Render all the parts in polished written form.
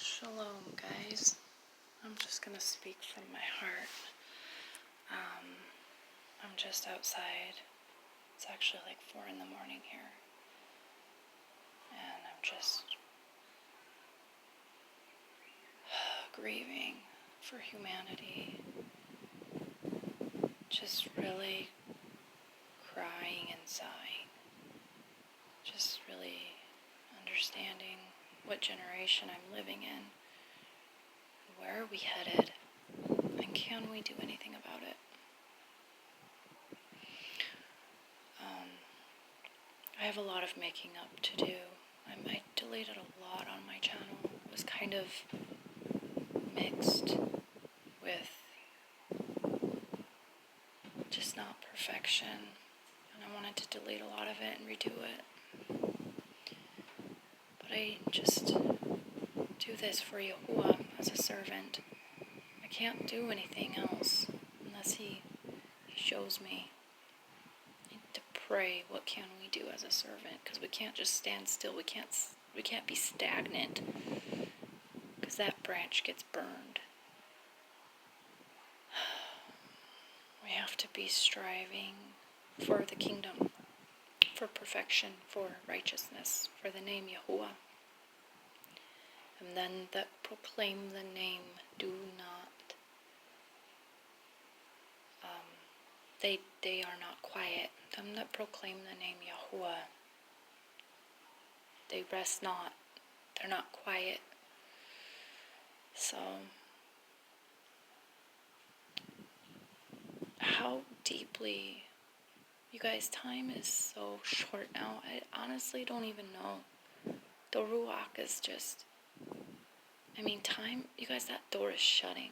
Shalom, guys. I'm just gonna speak from my heart. I'm just outside. It's actually like 4 in the morning here. And I'm just grieving for humanity. Just really crying and sighing. Just really understanding what generation I'm living in. Where are we headed? And can we do anything about it? I have a lot of making up to do. I deleted a lot on my channel. It was kind of mixed with just not perfection. And I wanted to delete a lot of it and redo it. But I just do this for Yahuwah as a servant. I can't do anything else unless he shows me. I need to pray, what can we do as a servant? Because we can't just stand still. We can't be stagnant, because that branch gets burned. We have to be striving for the kingdom, for perfection, for righteousness, for the name Yahuwah. And then that proclaim the name, do not, they are not quiet. Them that proclaim the name Yahuwah, they rest not, they're not quiet. So, how deeply, you guys, time is so short now. I honestly don't even know. The Ruach is just, time, you guys, that door is shutting.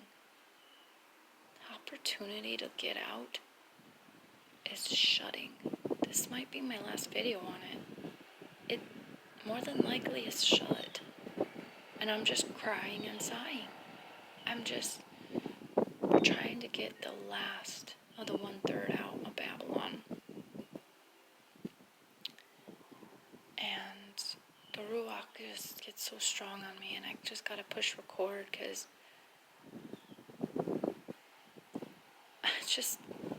The opportunity to get out is shutting. This might be my last video on it. It more than likely is shut. And I'm just crying and sighing. We're trying to get the last of the 1/3 out of Babylon. And the Ruach just gets so strong on me, and I just gotta push record, because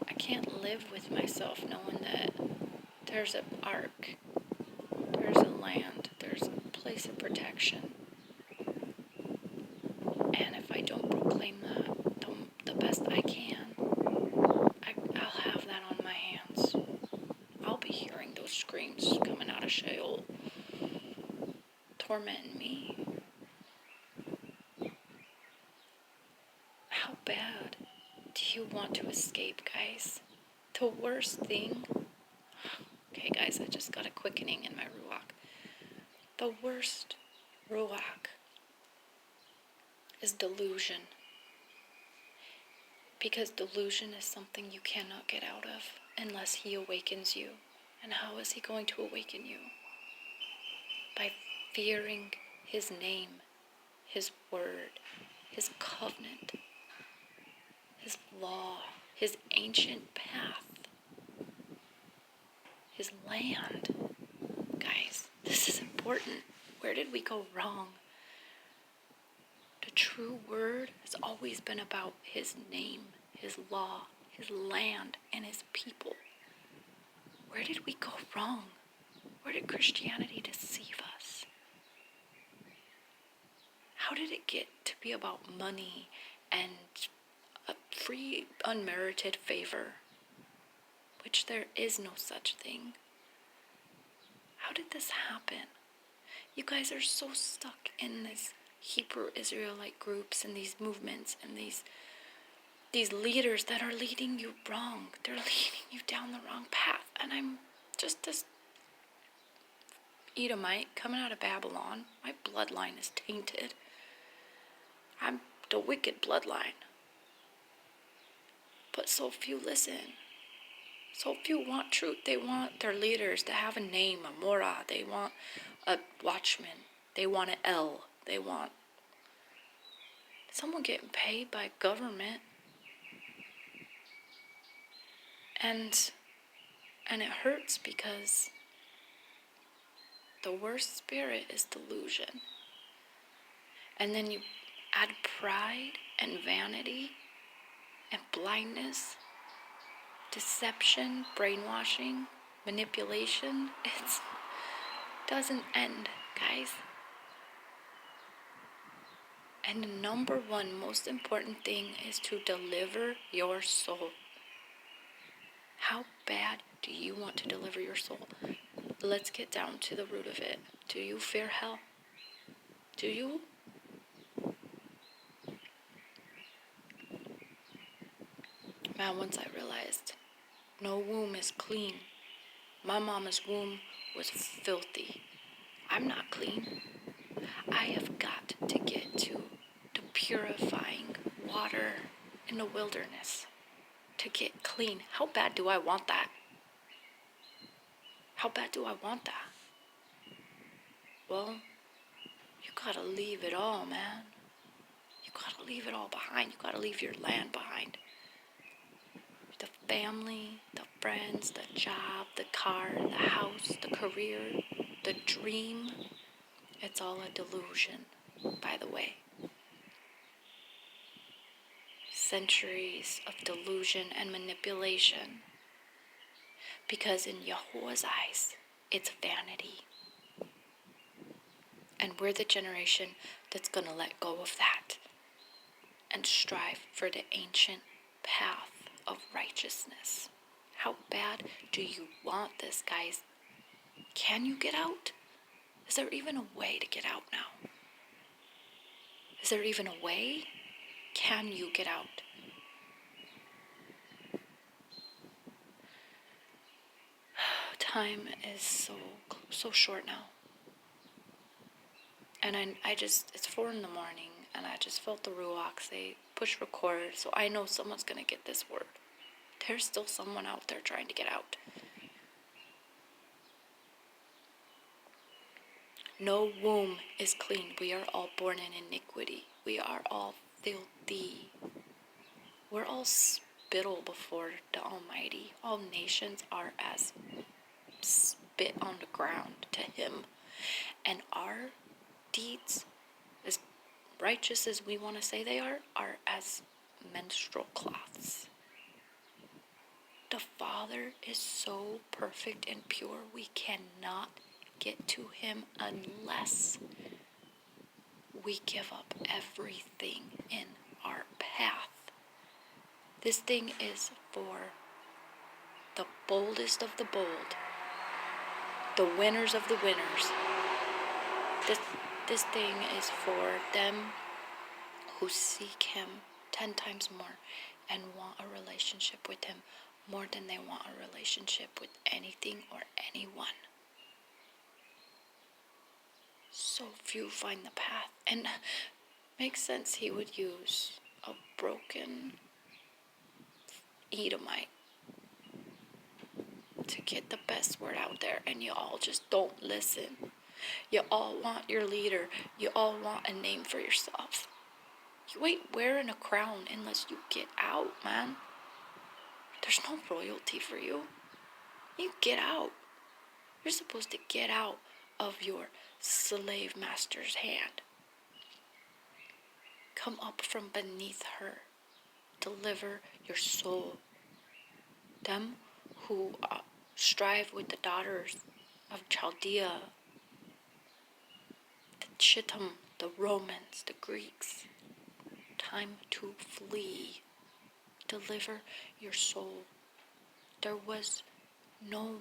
I can't live with myself knowing that there's an ark, there's a land, there's a place of protection. And if I don't proclaim that the best I can, I'll have that on my hands. I'll be hearing those screams coming out of Sheol, tormenting me. How bad do you want to escape, guys? The worst thing, okay guys, I just got a quickening in my Ruach. The worst Ruach is delusion. Because delusion is something you cannot get out of unless he awakens you. And how is he going to awaken you? By fearing his name, his word, his covenant, his law, his ancient path, his land. Guys, this is important. Where did we go wrong? The true word has always been about his name, his law, his land, and his people. Where did we go wrong? Where did Christianity deceive us? How did it get to be about money and a free, unmerited favor, which there is no such thing? How did this happen? You guys are so stuck in this Hebrew Israelite groups and these movements and these leaders that are leading you wrong. They're leading you down the wrong path. And I'm just this Edomite coming out of Babylon. My bloodline is tainted. I'm the wicked bloodline. But so few listen. So few want truth. They want their leaders to have a name, a Morah. They want a watchman. They want an L. They want someone getting paid by government. And it hurts, because the worst spirit is delusion. And then you add pride and vanity and blindness, deception, brainwashing, manipulation. It doesn't end, guys. And the number one most important thing is to deliver your soul. How bad do you want to deliver your soul? Let's get down to the root of it. Do you fear hell? Do you? Man, once I realized no womb is clean. My mama's womb was filthy. I'm not clean. I have got to get to the purifying water in the wilderness to get clean. How bad do I want that? How bad do I want that? Well, you gotta leave it all, man. You gotta leave it all behind. You gotta leave your land behind. The family, the friends, the job, the car, the house, the career, the dream. It's all a delusion, by the way. Centuries of delusion and manipulation. Because in Yahuwah's eyes, it's vanity. And we're the generation that's going to let go of that and strive for the ancient path of righteousness. How bad do you want this, guys? Can you get out? Is there even a way to get out now? Is there even a way? Can you get out? Time is so short now. And it's 4 a.m, and I just felt the Ruach say, push record, so I know someone's going to get this word. There's still someone out there trying to get out. No womb is clean. We are all born in iniquity. We are all filthy. We're all spittle before the Almighty. All nations are as spit on the ground to Him. And our deeds, as righteous as we want to say they are as menstrual cloths. The Father is so perfect and pure, we cannot get to Him unless we give up everything in our path. This thing is for the boldest of the bold, the winners of the winners. This thing is for them who seek Him 10 times more and want a relationship with Him more than they want a relationship with anything or anyone. So few find the path. And makes sense He would use a broken Edomite to get the best word out there, and you all just don't listen. You all want your leader. You all want a name for yourself. You ain't wearing a crown unless you get out, man. There's no royalty for you. You get out. You're supposed to get out of your slave master's hand. Come up from beneath her. Deliver your soul. Them who strive with the daughters of Chaldea, the Chittim, the Romans, the Greeks. Time to flee. Deliver your soul. There was no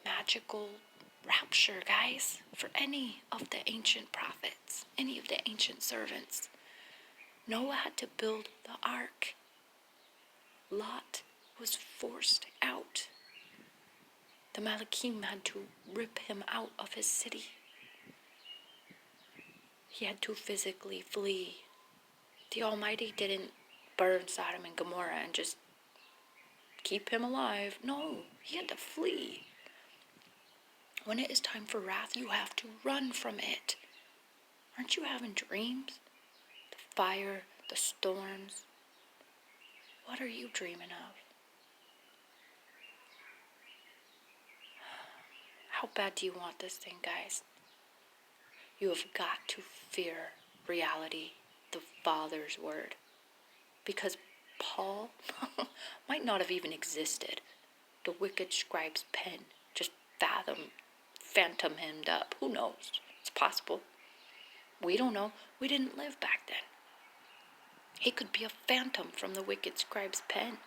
magical rapture, guys, for any of the ancient prophets, any of the ancient servants. Noah had to build the ark. Lot was forced out. The Malachim had to rip him out of his city. He had to physically flee. The Almighty didn't burn Sodom and Gomorrah and just keep him alive. No, he had to flee. When it is time for wrath, you have to run from it. Aren't you having dreams? The fire, the storms. What are you dreaming of? How bad do you want this thing, guys? You have got to fear reality, the Father's word. Because Paul might not have even existed. The wicked scribe's pen just phantom him up. Who knows? It's possible. We don't know. We didn't live back then. He could be a phantom from the wicked scribe's pen.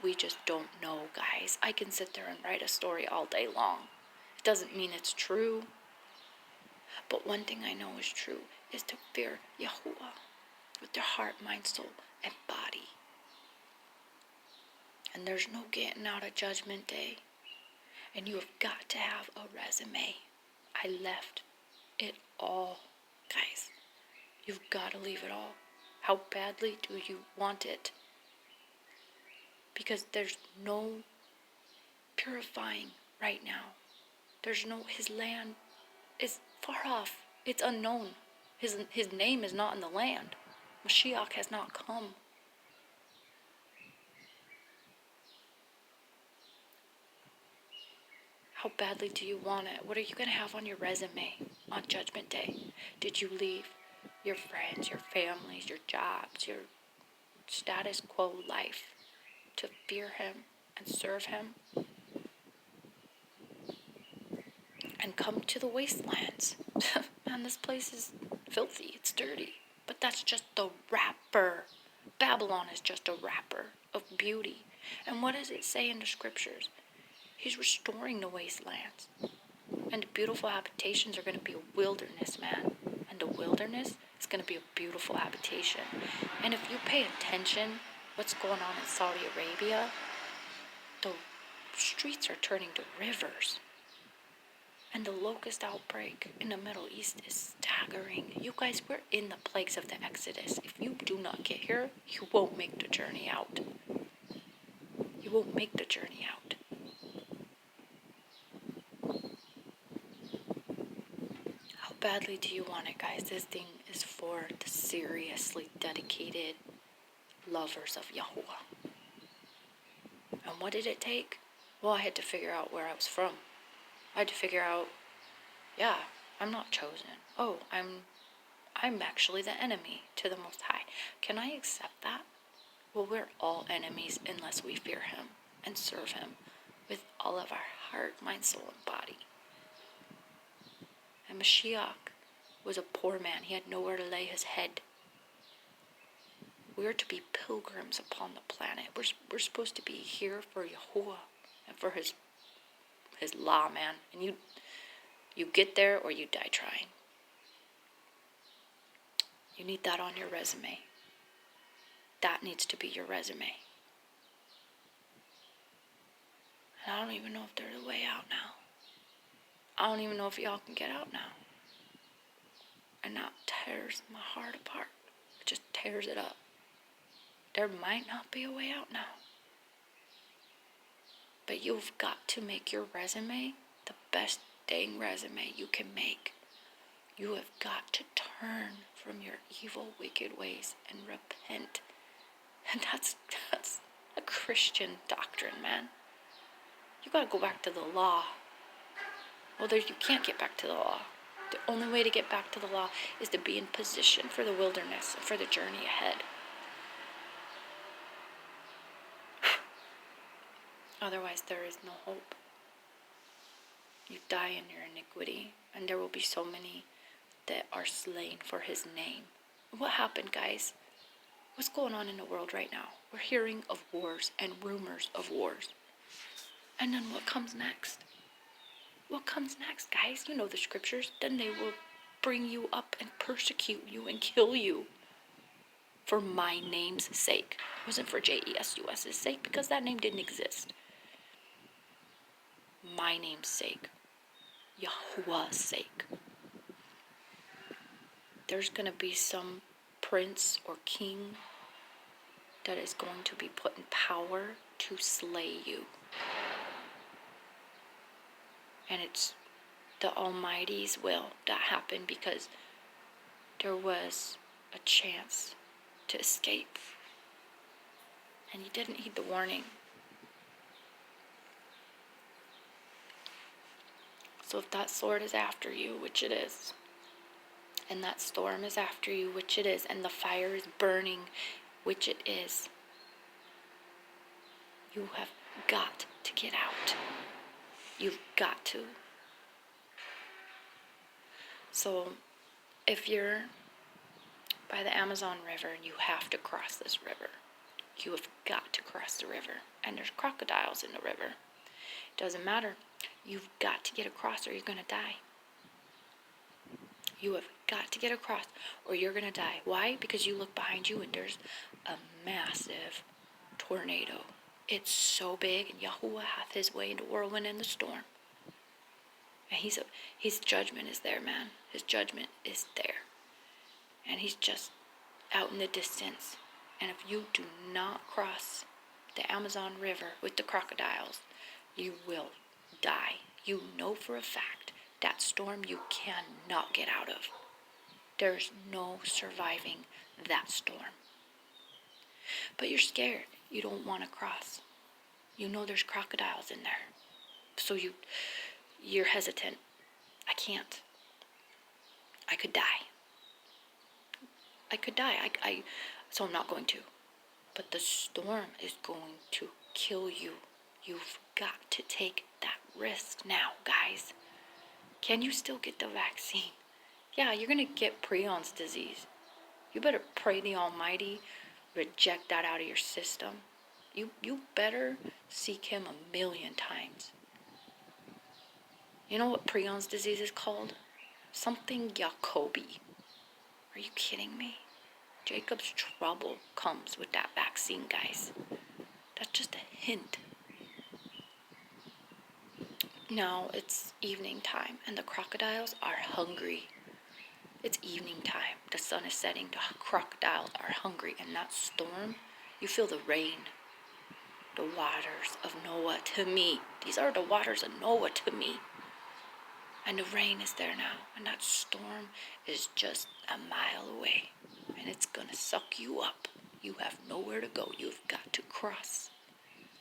We just don't know, guys. I can sit there and write a story all day long. It doesn't mean it's true. But one thing I know is true is to fear Yahuwah with your heart, mind, soul, and body. And there's no getting out of Judgment Day. And you have got to have a resume. I left it all, guys. You've got to leave it all. How badly do you want it? Because there's no purifying right now. His land is far off. It's unknown. His name is not in the land. Mashiach has not come. How badly do you want it? What are you going to have on your resume on Judgment Day? Did you leave your friends, your families, your jobs, your status quo life to fear him and serve him? And come to the wastelands. Man, this place is filthy. It's dirty. But that's just the wrapper. Babylon is just a wrapper of beauty. And what does it say in the scriptures? He's restoring the wastelands. And the beautiful habitations are going to be a wilderness, man. And the wilderness is going to be a beautiful habitation. And if you pay attention what's going on in Saudi Arabia, the streets are turning to rivers. And the locust outbreak in the Middle East is staggering. You guys, we're in the plagues of the Exodus. If you do not get here, you won't make the journey out. You won't make the journey out. How badly do you want it, guys? This thing is for the seriously dedicated lovers of Yahuwah. And what did it take? Well, I had to figure out where I was from. I had to figure out, yeah, I'm not chosen. Oh, I'm actually the enemy to the Most High. Can I accept that? Well, we're all enemies unless we fear him and serve him with all of our heart, mind, soul, and body. And Mashiach was a poor man. He had nowhere to lay his head. We are to be pilgrims upon the planet. We're supposed to be here for Yahuwah and for his law, man. And you get there or you die trying. You need that on your resume. That needs to be your resume. And I don't even know if there's a way out now. I don't even know if y'all can get out now. And that tears my heart apart. It just tears it up. There might not be a way out now. But you've got to make your resume the best dang resume you can make. You have got to turn from your evil, wicked ways and repent. And that's a Christian doctrine, man. You got to go back to the law. Well, you can't get back to the law. The only way to get back to the law is to be in position for the wilderness and for the journey ahead. Otherwise, there is no hope. You die in your iniquity, and there will be so many that are slain for his name. What happened, guys? What's going on in the world right now? We're hearing of wars and rumors of wars. And then what comes next? What comes next, guys? You know the scriptures. Then they will bring you up and persecute you and kill you for my name's sake. It wasn't for JESUS's sake, because that name didn't exist. My name's sake. Yahuwah's sake. There's going to be some prince or king that is going to be put in power to slay you. And it's the Almighty's will that happened because there was a chance to escape. And you didn't heed the warning. So if that sword is after you, which it is, and that storm is after you, which it is, and the fire is burning, which it is, you have got to get out. You've got to. So if you're by the Amazon River and you have to cross this river, you have got to cross the river. And there's crocodiles in the river. Doesn't matter. You've got to get across or you're going to die. You have got to get across or you're going to die. Why? Because you look behind you and there's a massive tornado. It's so big, and Yahuwah hath his way in the whirlwind and the storm. And his judgment is there, man. His judgment is there. And he's just out in the distance. And if you do not cross the Amazon River with the crocodiles, you will die. You know for a fact that storm you cannot get out of. There's no surviving that storm. But you're scared. You don't want to cross. You know there's crocodiles in there. So you're hesitant. I can't. I could die. So I'm not going to. But the storm is going to kill you. You've got to take that risk now, guys. Can you still get the vaccine? Yeah, you're going to get Prion's disease. You better pray the Almighty reject that out of your system. You better seek him 1,000,000 times. You know what Prion's disease is called? Something Jacobi. Are you kidding me? Jacob's trouble comes with that vaccine, guys. That's just a hint. Now it's evening time and the crocodiles are hungry. It's evening time. The sun is setting. The crocodiles are hungry. And that storm, you feel the rain. The waters of Noah to me. These are the waters of Noah to me. And the rain is there now. And that storm is just a mile away. And it's going to suck you up. You have nowhere to go. You've got to cross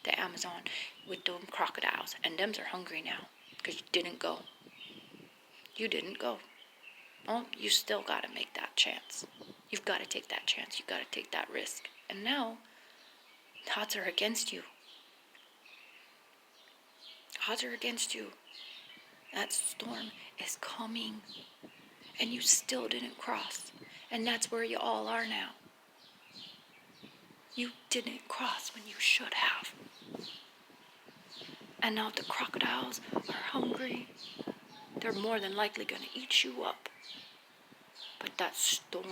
the Amazon with them crocodiles. And them are hungry now. Because you didn't go. You didn't go. Well, you still got to make that chance. You've got to take that chance. You've got to take that risk. And now, odds are against you. Odds are against you. That storm is coming. And you still didn't cross. And that's where you all are now. You didn't cross when you should have. And now the crocodiles are hungry. They're more than likely going to eat you up. But that storm,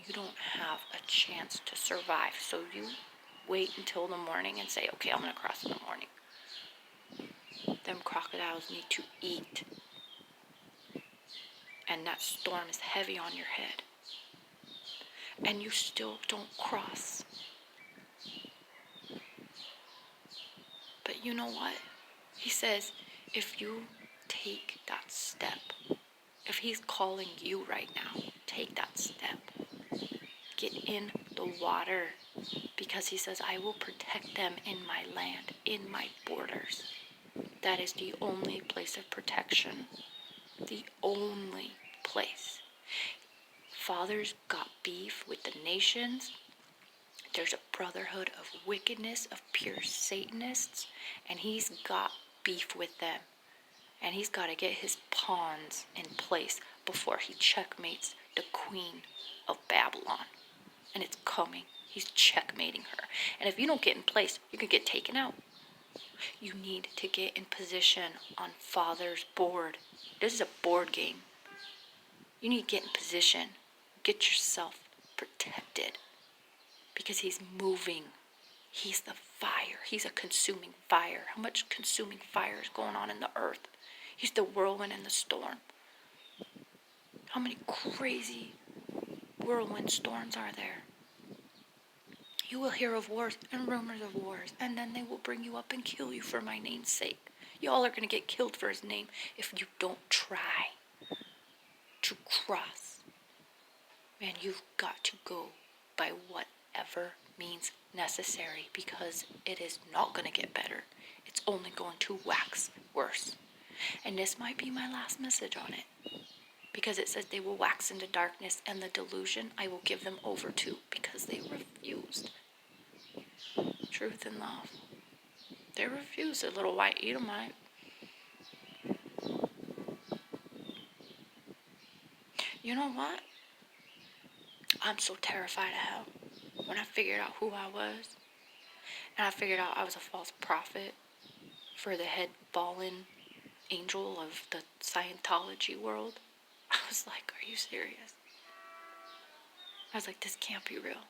you don't have a chance to survive. So you wait until the morning and say, okay, I'm going to cross in the morning. Them crocodiles need to eat. And that storm is heavy on your head. And you still don't cross. But you know what? He says, if you take that step, if he's calling you right now, take that step. Get in the water. Because he says, I will protect them in my land, in my borders. That is the only place of protection. The only place. Fathers got beef with the nations. There's a brotherhood of wickedness, of pure Satanists, and he's got beef with them. And he's got to get his pawns in place before he checkmates the queen of Babylon. And it's coming. He's checkmating her. And if you don't get in place, you could get taken out. You need to get in position on Father's board. This is a board game. You need to get in position. Get yourself protected. Because he's moving. He's the fire. He's a consuming fire. How much consuming fire is going on in the earth? He's the whirlwind and the storm. How many crazy whirlwind storms are there? You will hear of wars and rumors of wars, and then they will bring you up and kill you for my name's sake. Y'all are going to get killed for his name if you don't try to cross. Man, you've got to go by whatever means necessary, because it is not going to get better. It's only going to wax worse. And this might be my last message on it. Because it says they will wax into darkness, and the delusion I will give them over to, because they refused truth and love. They refused a little white Edomite. You know what? I'm so terrified of hell. When I figured out who I was, and I figured out I was a false prophet for the head fallen angel of the Scientology world, I was like, are you serious? I was like, this can't be real.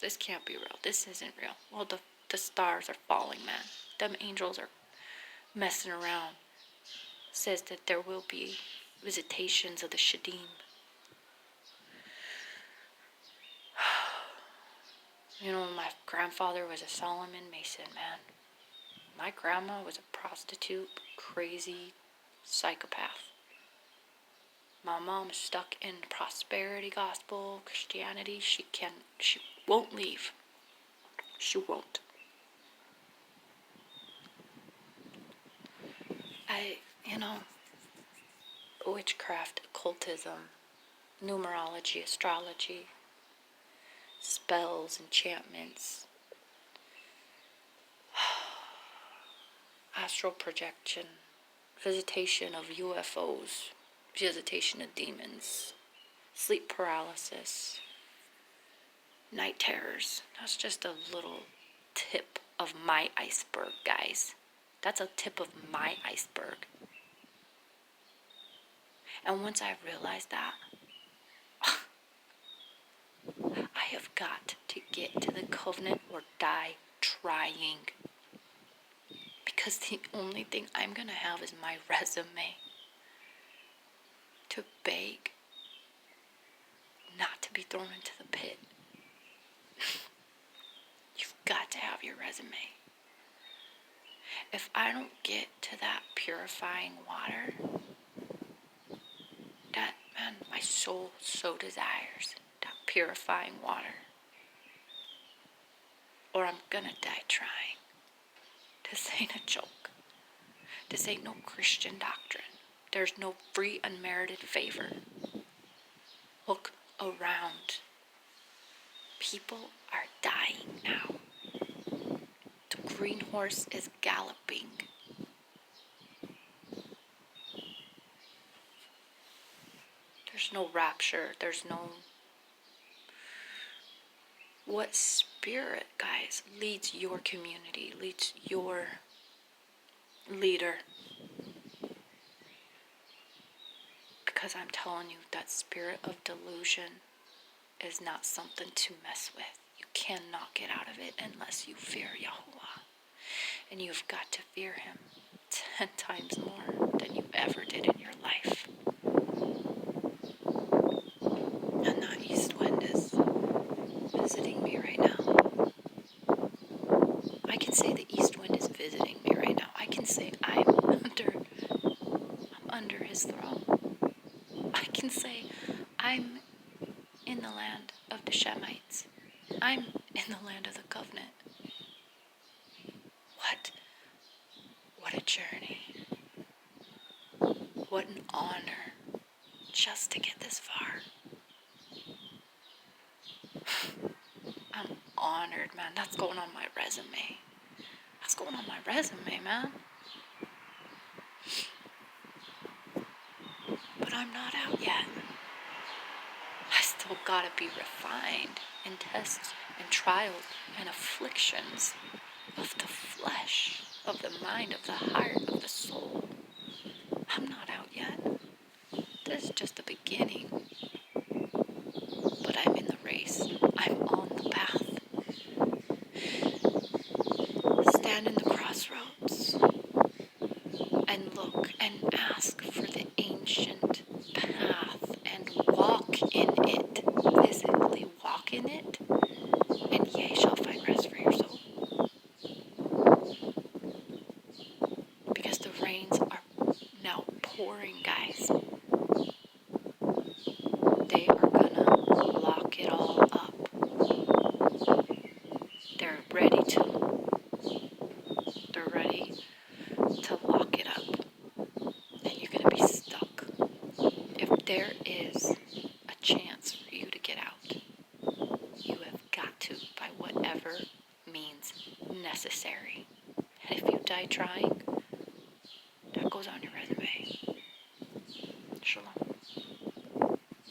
This can't be real. This isn't real. Well, the stars are falling, man. Them angels are messing around. Says that there will be visitations of the Shadim. You know, my grandfather was a Solomon Mason, man. My grandma was a prostitute, crazy psychopath. My mom is stuck in prosperity gospel, Christianity. She won't leave. She won't. Witchcraft, occultism, numerology, astrology, spells, enchantments, astral projection, visitation of UFOs, visitation of demons, sleep paralysis, night terrors. That's just a little tip of my iceberg, guys. That's a tip of my iceberg. And once I realized that, I have got to get to the covenant or die trying. Because the only thing I'm going to have is my resume to beg not to be thrown into the pit. You've got to have your resume. If I don't get to that purifying water, that, man, my soul so desires that purifying water, or I'm gonna die trying. This ain't a joke. This ain't no Christian doctrine. There's no free unmerited favor. Look around. People are dying now. The green horse is galloping. There's no rapture. There's no... What spirit, guys, leads your community, leads your leader? Because I'm telling you, that spirit of delusion is not something to mess with. You cannot get out of it unless you fear Yahuwah. And you've got to fear him 10 times more than you ever did in your life. And that east wind is visiting me right now. I can say the east wind is visiting me right now. I can say I'm under his throne. I can say I'm in the land of the Shemites. I'm in the land of the covenant. What a journey. What an honor just to get this far. I'm honored, man. That's going on my resume. That's going on my resume, man. But I'm not out yet. I still gotta be refined in tests and trials and afflictions of the flesh, of the mind, of the heart, of the soul. I'm not out yet. This is just the beginning. But I'm in the race. I'm on the path. Stand in the crossroads and look and ask for the ancient path and walk in it. Physically walk in it, and ye shall find rest for your soul. Because the rains there is a chance for you to get out. You have got to, by whatever means necessary. And if you die trying, that goes on your